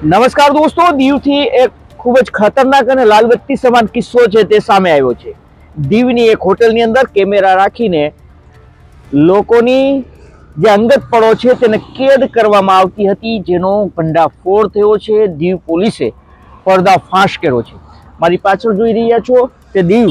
નમસ્કાર દોસ્તો, દીવથી એક ખૂબ જ ખતરનાક અને લાલબત્તી સમાન કિસ્સો છે તે સામે આવ્યો છે. દીવની એક હોટલની અંદર કેમેરા રાખીને લોકોની જે અંગત પળો છે તેને કેદ કરવામાં આવતી હતી, જેનો ભંડાફોડ થયો છે. દીવ પોલીસે પર્દાફાશ કર્યો છે. મારી પાછળ જોઈ રહ્યા છો તે દીવ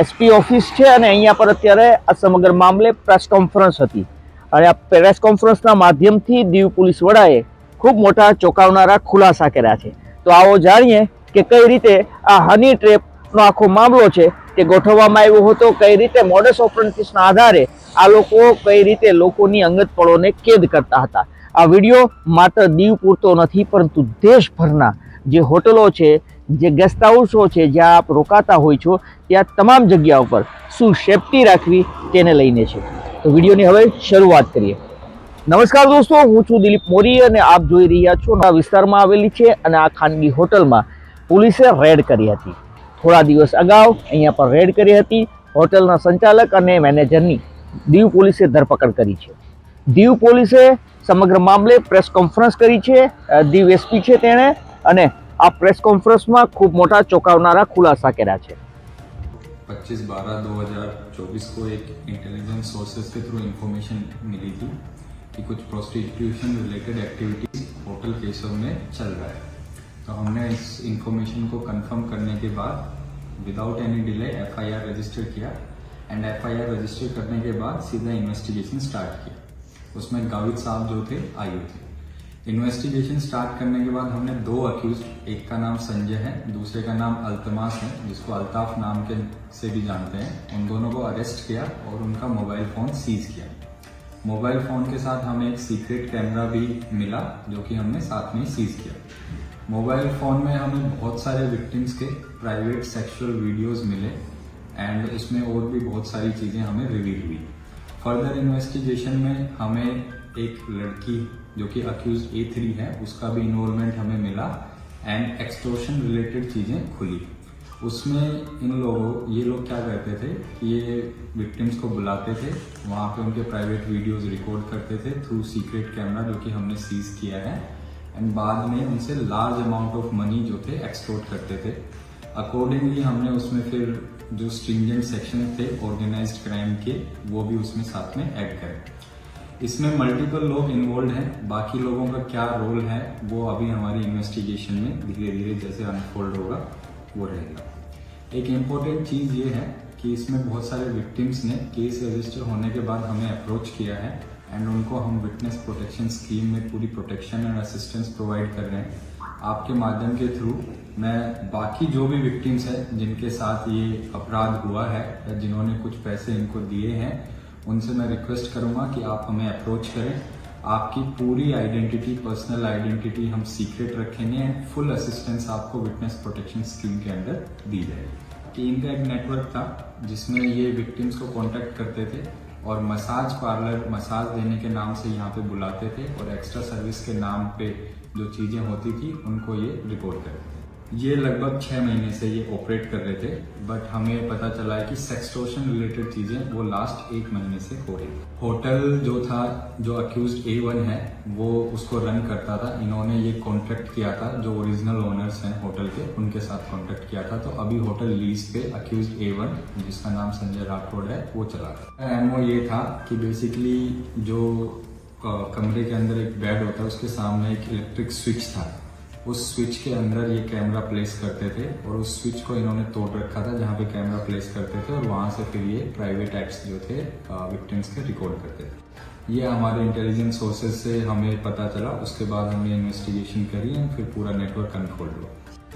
એસપી ઓફિસ છે અને અહીંયા પર અત્યારે આ સમગ્ર મામલે પ્રેસ કોન્ફરન્સ હતી અને આ પ્રેસ કોન્ફરન્સના માધ્યમથી દીવ પોલીસ વડાએ ખૂબ મોટા ચોંકાવનારા ખુલાસા કર્યા છે. તો આવો જાણીએ કે કઈ રીતે આ હની ટ્રેપનો આખો મામલો છે તે ગોઠવવામાં આવ્યો હતો, કઈ રીતે મોડસ ઓપરેન્ડિસના આધારે આ લોકો કઈ રીતે લોકોની અંગત પળોને કેદ કરતા હતા. આ વિડીયો માત્ર દીવ પૂરતો નથી, પરંતુ દેશભરના જે હોટલો છે, જે ગેસ્ટ હાઉસો છે, જ્યાં આપ રોકાતા હોય છો, ત્યાં તમામ જગ્યા ઉપર શું સેફટી રાખવી તેને લઈને છે. તો વિડીયોની હવે શરૂઆત કરીએ. નમસ્કાર દોસ્તો, હું છું દિલીપ મોરી અને આપ જોઈ રહ્યા છો આ વિસ્તારમાં આવેલી છે અને આ ખાનગી હોટલમાં પોલીસે રેડ કરી હતી. થોડા દિવસ અગાઉ અહીંયા પર રેડ કરી હતી. હોટલના સંચાલક અને મેનેજરની દીવ પોલીસે ધરપકડ કરી છે. દીવ પોલીસે સમગ્ર મામલે પ્રેસ કોન્ફરન્સ કરી છે. દીવ એસપી છે તેણે, અને આ પ્રેસ કોન્ફરન્સમાં ખૂબ મોટા ચોંકાવનારા ખુલાસા કર્યા છે. 25/12/2024 को एक इंटेलिजेंस सोर्सेज के थ्रू इंफॉर्मेशन मिली थी कि कुछ प्रोस्टिट्यूशन रिलेटेड एक्टिविटीज होटल केसर में चल रहा है. तो हमने इस इंफॉर्मेशन को कंफर्म करने के बाद without any delay FIR register किया एंड एफआईआर रजिस्टर करने के बाद सीधा इन्वेस्टिगेशन स्टार्ट किया. उसमें गावित साहब जो थे आयु थे. इन्वेस्टिगेशन स्टार्ट करने के बाद हमने दो अक्यूज, एक का नाम संजय है, दूसरे का नाम अल्तमास है, जिसको अल्ताफ नाम के से भी जानते हैं, उन दोनों को अरेस्ट किया और उनका मोबाइल फ़ोन सीज किया. मोबाइल फ़ोन के साथ हमें एक सीक्रेट कैमरा भी मिला जो कि हमने साथ में सीज किया. मोबाइल फ़ोन में हमें बहुत सारे विक्टिम्स के प्राइवेट सेक्सुअल वीडियोस मिले एंड उसमें और भी बहुत सारी चीज़ें हमें रिवील हुई. फर्दर इन्वेस्टिगेशन में हमें एक लड़की जो कि अक्यूज A3 है उसका भी इन्वॉल्वमेंट हमें मिला एंड एक्सटॉर्शन रिलेटेड चीज़ें खुली. उसमें ये लोग क्या करते थे कि ये विक्टिम्स को बुलाते थे, वहाँ पे उनके प्राइवेट वीडियोस रिकॉर्ड करते थे थ्रू सीक्रेट कैमरा जो कि हमने सीज किया है एंड बाद में उनसे लार्ज अमाउंट ऑफ मनी जो थे एक्सटॉर्ट करते थे. अकॉर्डिंगली हमने उसमें फिर जो स्ट्रिंजेंट सेक्शन थे ऑर्गेनाइज्ड क्राइम के वो भी उसमें साथ में ऐड करें. इसमें मल्टीपल लोग इन्वॉल्व हैं. बाकी लोगों का क्या रोल है वो अभी हमारी इन्वेस्टिगेशन में धीरे धीरे जैसे अनफोल्ड होगा वो रहेगा. एक इम्पोर्टेंट चीज़ ये है कि इसमें बहुत सारे विक्टिम्स ने केस रजिस्टर होने के बाद हमें अप्रोच किया है एंड उनको हम विटनेस प्रोटेक्शन स्कीम में पूरी प्रोटेक्शन एंड असिस्टेंस प्रोवाइड कर रहे हैं. आपके माध्यम के थ्रू मैं बाकी जो भी विक्टिम्स हैं जिनके साथ ये अपराध हुआ है या जिन्होंने कुछ पैसे इनको दिए हैं, उनसे मैं रिक्वेस्ट करूंगा कि आप हमें अप्रोच करें. आपकी पूरी आइडेंटिटी, पर्सनल आइडेंटिटी हम सीक्रेट रखेंगे एंड फुल असिस्टेंस आपको विटनेस प्रोटेक्शन स्कीम के अंदर दी जाएगी. कि इनका एक नेटवर्क था जिसमें ये विक्टिम्स को कांटेक्ट करते थे और मसाज पार्लर, मसाज देने के नाम से यहाँ पे बुलाते थे और एक्स्ट्रा सर्विस के नाम पे जो चीज़ें होती थी उनको ये रिकॉर्ड करते थे. ये लगभग 6 महीने से ये ऑपरेट कर रहे थे, बट हमें पता चला है कि सेक्सटॉर्शन रिलेटेड चीज़ें वो लास्ट 1 महीने से हो रही. होटल जो था, जो अक्यूज्ड A1 है वो उसको रन करता था. इन्होंने ये कॉन्ट्रैक्ट किया था, जो ओरिजिनल ओनर्स हैं होटल के उनके साथ कॉन्ट्रैक्ट किया था. तो अभी होटल लीज पे अक्यूज्ड A1 जिसका नाम संजय राठौड़ है वो चला था. एमओ ये था कि बेसिकली जो कमरे के अंदर एक बेड होता है उसके सामने एक इलेक्ट्रिक स्विच था. उस स्विच के अंदर ये कैमरा प्लेस करते थे और उस स्विच को इन्होंने तोड़ रखा था जहाँ पे कैमरा प्लेस करते थे और वहाँ से फिर ये प्राइवेट एक्ट्स जो थे विक्टिम्स के रिकॉर्ड करते थे. ये हमारे इंटेलिजेंस सोर्सेज से हमें पता चला. उसके बाद हमने इन्वेस्टिगेशन करी और फिर पूरा नेटवर्क अनफोल्ड हुआ.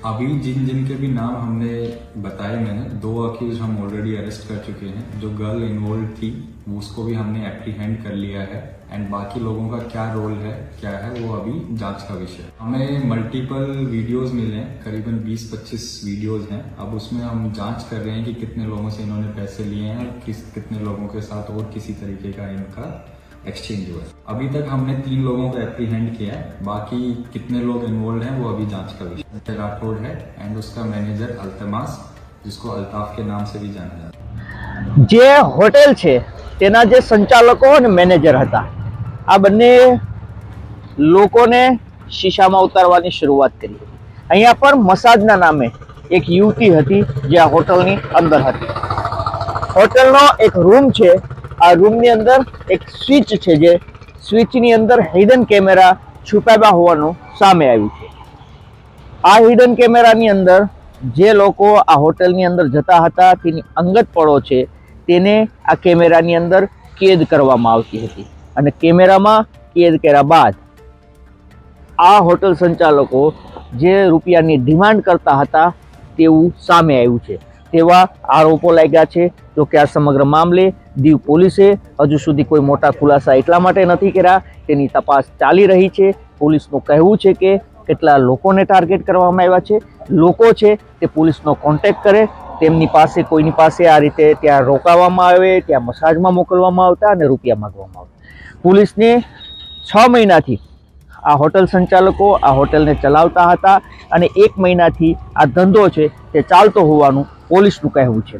अभी जिन जिन के भी नाम हमने बताए, मैंने 2 अक्यूज हम ऑलरेडी अरेस्ट कर चुके हैं. जो गर्ल इन्वॉल्व थी उसको भी हमने एप्रीहेंड कर लिया है एंड बाकी लोगों का क्या रोल है, क्या है, वो अभी जांच का विषय है. हमें मल्टीपल वीडियोस मिले हैं, करीबन 20-25 वीडियोस हैं. अब उसमें हम जांच कर रहे हैं कि कितने लोगों से इन्होंने पैसे लिए हैं और कितने लोगों के साथ और किसी तरीके का इनका एक्सचेंज हुआ है. अभी तक हमने 3 लोगों को एप्रीहेंड किया है. बाकी कितने लोग इन्वॉल्व हैं वो अभी जांच का विषय. राठौड़ है एंड उसका मैनेजर अल्तमास, जिसको अल्ताफ के नाम से भी जाना जाता है. જે હોટેલ છે તેના જે સંચાલકો અને મેનેજર હતા, આ બંને લોકોને શીશામાં ઉતારવાની શરૂઆત કરી હતી. અહીંયા પર મસાજના નામે એક યુવતી હતી જે આ હોટલની અંદર હતી. હોટલનો એક રૂમ છે. આ રૂમની અંદર એક સ્વિચ છે, જે સ્વિચની અંદર હિડન કેમેરા છુપાવ્યા હોવાનું સામે આવ્યું છે. આ હિડન કેમેરાની અંદર જે લોકો આ હોટલની અંદર જતા હતા તેની અંગત પળો છે તેને આ કેમેરાની અંદર કેદ કરવામાં આવતી હતી, અને કેમેરામાં કેદ કર્યા બાદ આ હોટલ સંચાલકો જે રૂપિયાની ડિમાન્ડ કરતા હતા તેવું સામે આવ્યું છે. તેવા આરોપો લાગ્યા છે. જો કે આ સમગ્ર મામલે દીવ પોલીસે હજુ સુધી કોઈ મોટા ખુલાસા એટલા માટે નથી કર્યા, તેની તપાસ ચાલી રહી છે. પોલીસનું કહેવું છે કે કેટલા લોકોને ટાર્ગેટ કરવામાં આવ્યા છે. લોકો છે તે પોલીસનો કોન્ટેક્ટ કરે, તેમની પાસે કોઈની પાસે આ રીતે ત્યાં રોકાવામાં આવે, ત્યાં મસાજમાં મોકલવામાં આવતા અને રૂપિયા માગવામાં આવતા. પોલીસને 6 મહિનાથી આ હોટલ સંચાલકો આ હોટલને ચલાવતા હતા અને 1 મહિનાથી આ ધંધો છે તે ચાલતો હોવાનું પોલીસનું કહેવું છે.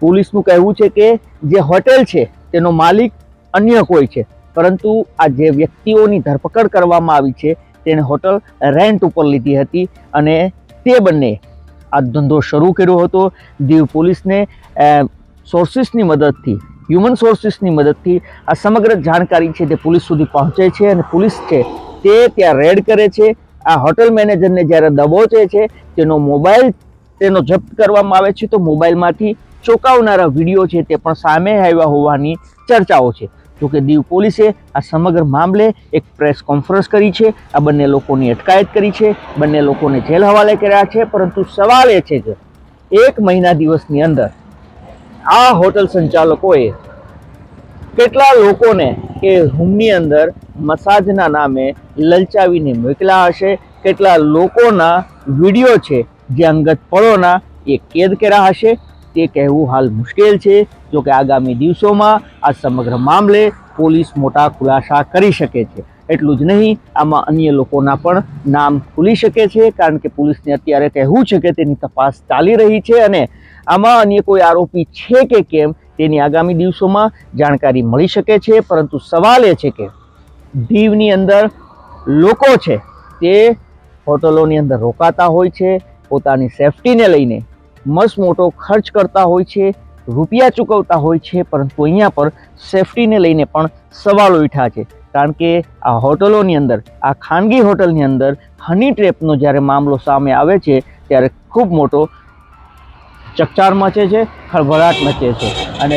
પોલીસનું કહેવું છે કે જે હોટેલ છે તેનો માલિક અન્ય કોઈ છે, પરંતુ આ જે વ્યક્તિઓની ધરપકડ કરવામાં આવી છે તેણે હોટલ રેન્ટ ઉપર લીધી હતી અને તે બંને આ ધંધો શરૂ કર્યો હતો. દીવ પોલીસને સોર્સિસની મદદથી, હ્યુમન સોર્સિસની મદદથી આ સમગ્ર જાણકારી છે તે પોલીસ સુધી પહોંચે છે અને પોલીસ છે તે ત્યાં રેડ કરે છે. આ હોટલ મેનેજરને જ્યારે દબોચે છે તેનો મોબાઈલ તેનો જપ્ત કરવામાં આવે છે, તો મોબાઈલમાંથી ચોંકાવનારા વિડીયો છે તે પણ સામે આવ્યા હોવાની ચર્ચાઓ છે. જોકે દીવ પોલીસે આ સમગ્ર મામલે એક પ્રેસ કોન્ફરન્સ કરી છે, આ બંને લોકોની અટકાયત કરી છે, બંને લોકોને જેલ હવાલે કર્યા છે. પરંતુ સવાલ એ છે કે 1 મહિના દિવસની અંદર આ હોટલ સંચાલકોએ કેટલા લોકોને એ રૂમની અંદર મસાજના નામે લલચાવીને મોકલ્યા હશે, કેટલા લોકોના વિડીયો છે જે અંગત પળોના એ કેદ કર્યા હશે તે કહેવું હાલ મુશ્કેલ છે. જો કે આગામી દિવસોમાં આ સમગ્ર મામલે પોલીસ મોટા ખુલાસા કરી શકે છે. એટલું જ નહીં, આમાં અન્ય લોકોના પણ નામ ખુલી શકે છે, કારણ કે પોલીસને અત્યારે કહેવું છે કે તેની તપાસ ચાલી રહી છે અને આમાં અન્ય કોઈ આરોપી છે કે કેમ તેની આગામી દિવસોમાં જાણકારી મળી શકે છે. પરંતુ સવાલ એ છે કે દીવની અંદર લોકો છે તે હોટલોની અંદર રોકાતા હોય છે, પોતાની સેફટીને લઈને મસ્ત મોટો ખર્ચ કરતા હોય છે, રૂપિયા ચૂકવતા હોય છે, પરંતુ અહીંયા પર સેફટીને લઈને પણ સવાલો ઉઠ્યા છે. કારણ કે આ હોટલોની અંદર, આ ખાનગી હોટલની અંદર હની ટ્રેપનો જ્યારે મામલો સામે આવે છે ત્યારે ખૂબ મોટો ચકચાર મચે છે, ખળભળાટ મચે છે અને